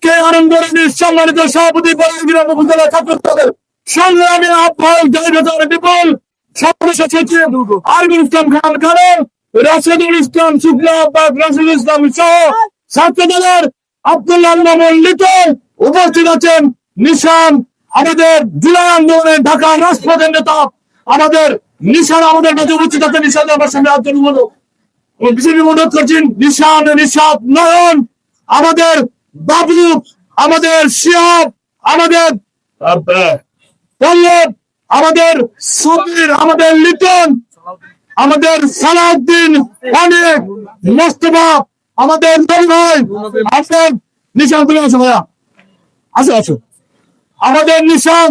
কে আনন্দের সম্মানিত সভাপতি উপজেলা ছাত্র দলের সংগ্রামী আহ্বায়ক জয়ভেতর বিপুল সদস্য সচিব আরিফুল ইসলাম খান খান, রাশেদুল ইসলাম শুক্লা আহ্বায়ক রাশেদুল ইসলাম সহ ছাত্র দলের আব্দুল্লাহ মামুন লিটন উপস্থিত আছেন। নিশান আমাদের জুলাই আন্দোলনের ঢাকা রাজপথের নেতা, আমাদের নিশান আমাদের কাছে উপস্থিত আছেন। নিশান আমার সামনে আছেন বিজেপি অনুরোধ করছেন। নিশান, নিশাদ, নয়ন, আমাদের বাবলু, আমাদের শিহাব, আমাদের পল্লব, আমাদের সবির, আমাদের লিটন, আমাদের সালাউদ্দিন, অনেক মোস্তফা, আমাদের ভাই, আসেন নিশান তুলে আসো ভাইয়া, আসো আসো, আমাদের নিশান,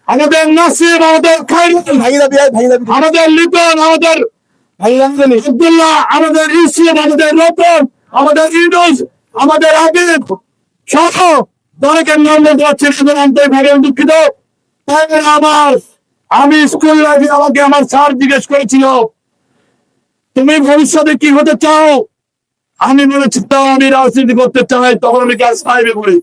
আমাদের নাসির, আমাদের খাইরুল, আমাদের লিটন, আমাদের আব্দুল্লাহ, আমাদের ইউসুফ, আমাদের রতন, আমাদের ইউনুস, আমাদের আবিদ সহ অনেকের নাম বলতে পারছি আন্তরিকভাবে দুঃখিত। আমি স্কুল লাইফে আমাকে আমার স্যার জিজ্ঞেস করেছিল তুমি ভবিষ্যতে কি হতে চাও, আমি বলেছি আমি রাজনীতি করতে চাই। তখন আমি ক্লাস 5-এ পড়ি।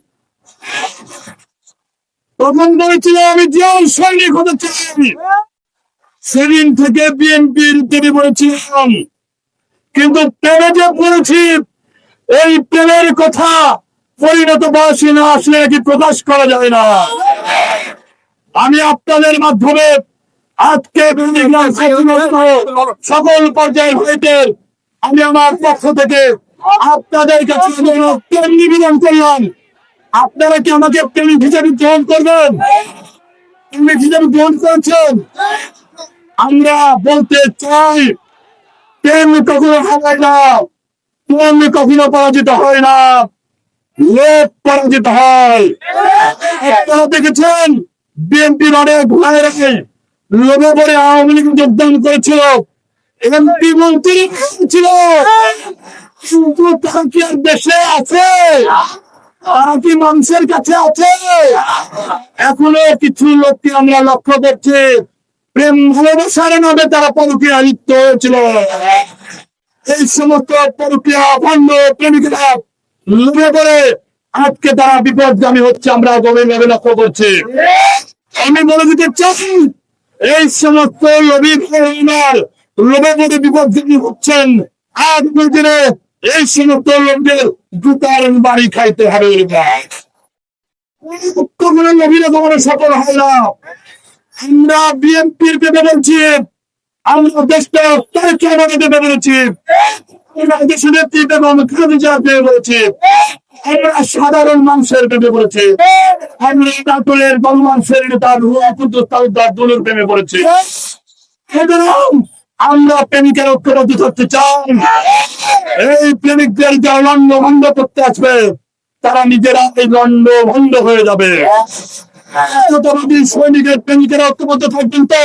তখন বলেছিল আমি জিয়াউর সৈনিক হতে চাই। সেদিন থেকে বিএনপির দেবী বলেছিলাম, কিন্তু প্রেমে যে পড়েছি এই প্রেমের কথা পরিণত বয়সী না আসলে নাকি প্রকাশ করা যায় না। আমি আপনাদের মাধ্যমে আজকে সকল পর্যায়ের ভাইদের আমি আমার পক্ষ থেকে আপনাদের কাছে নিবেদন করলাম, আপনারা কি আমাকে প্রেমিক হিসেবে গ্রহণ করবেন? প্রেমিক হিসেবে গ্রহণ করেছেন? আমরা বলতে চাই প্রেম কখনো হারায় না, প্রেম কখনো পরাজিত হয় না, লোক পরাজিত হয়। আপনারা দেখেছেন বিএনপির অনেক ভাইয়েরা লোভে পড়ে আওয়ামী লীগ যোগদান করেছিল, এমপি মন্ত্রী ছিল, কিন্তু তারা কি আর দেশে আছে? তারা কি মানুষের কাছে আছে? এখনো কিছু লোককে আমরা লক্ষ্য করছি প্রেম ভালোবাসার নামে তারা পরকীয়া লিপ্ত হয়েছিল। এই সমস্ত পরকীয়া ভণ্ড প্রেমিকরা লোভে পড়ে আজকে তারা বিপদগামী হচ্ছে, আমরা গভীরভাবে লক্ষ্য করছি। আমি বলে দিতে চাই এই সমস্ত লোভী ভাইয়ের লোভে পড়ে বিপদগামী হচ্ছেন, আগামী দিনে এই সমস্ত লোকদের জুতার বাড়ি খাইতে হবে। কখনো লোভীরা কখনো সফল হয় না। আমরা বিএনপির পেতে বলছি, আমরা দেশটা তারিখে আমাদের পেতে বলেছি, দেশের নেতৃত্বে বলেছি, আমরা সাধারণ মানুষের প্রেমে পড়েছি, আমরা নাটোরের গণমানুষের নেতার দলের প্রেমে পড়েছি। আমরা প্রেমিকের ঐক্যবদ্ধ থাকতে চাই। এই প্রেমিকদের যারা লন্ড ভন্ড করতে আসবে তারা নিজেরা এই লন্ড ভন্ড হয়ে যাবে। সৈনিকের প্রেমিকেরা ঐক্যবদ্ধ থাকবেন তো?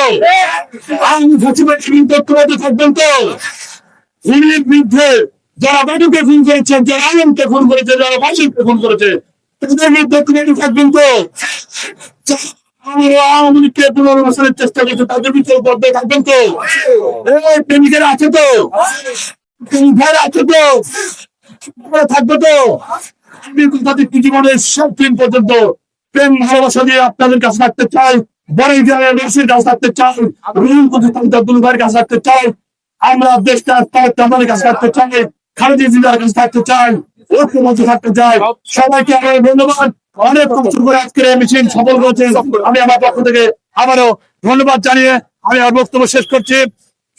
আইন ফাঁসিবাদী ঐক্যবদ্ধ থাকবেন তো? খুনির বিরুদ্ধে যারা বাটুকে খুন করেছে, যারা আলমকে খুন করেছে, যারা বাসিরকে খুন করেছে তাদের বিরুদ্ধে ঐক্যবদ্ধ থাকবেন তো? আওয়ামী লীগকে পুনর্বাসনের চেষ্টা করছে তাদের বিরুদ্ধে পর্দায় থাকবেন তো? এই প্রেমিকেরা আছে তো? প্রেমিকারা আছে তো? থাকবে তো? আমি তাদের জীবনের সব দিন পর্যন্ত প্রেম ভালোবাসা দিয়ে আপনাদের কাছে রাখতে চাই, বড় কাছে রাখতে চাই, রুহুল কাছে রাখতে চাই, আমরা দেশটা আমাদের কাছে রাখতে চাই, খালেদা জিয়ার কাছে থাকতে চাই, ঐক্যবদ্ধ থাকতে চাই। সবাইকে আমার ধন্যবাদ। অনেক কষ্ট করে আজকের এই মিছিল সফল করেছেন। আমি আমার পক্ষ থেকে আবারও ধন্যবাদ জানিয়ে আমি আমার বক্তব্য শেষ করছি।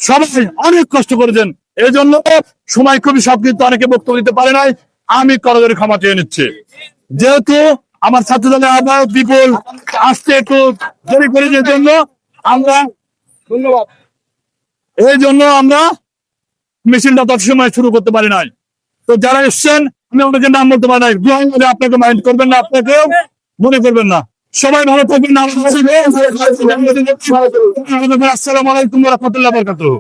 সবাই অনেক কষ্ট করেছেন, এই জন্য সময় খুবই সংক্ষিপ্ত, অনেকে বক্তব্য দিতে পারে নাই। আমি করজোড়ে ক্ষমা চেয়ে নিচ্ছি। যেহেতু আমার ছাত্র দলের আহ্বায়ক বিপুল আসতে একটু দেরি করে যে জন্য আমরা ধন্যবাদ, এই জন্য আমরা মিছিলটা তত সময় শুরু করতে পারি নাই। তো যারা এসছেন আমি আপনাকে নাম বলতে পারি নাই, আপনাকে মাইন্ড করবেন না, আপনাকেও মনে করবেন না। সবাই ভালো থাকবেন। আসসালামু আলাইকুম ওয়া রাহমাতুল্লাহি ওয়া বারাকাতুহু।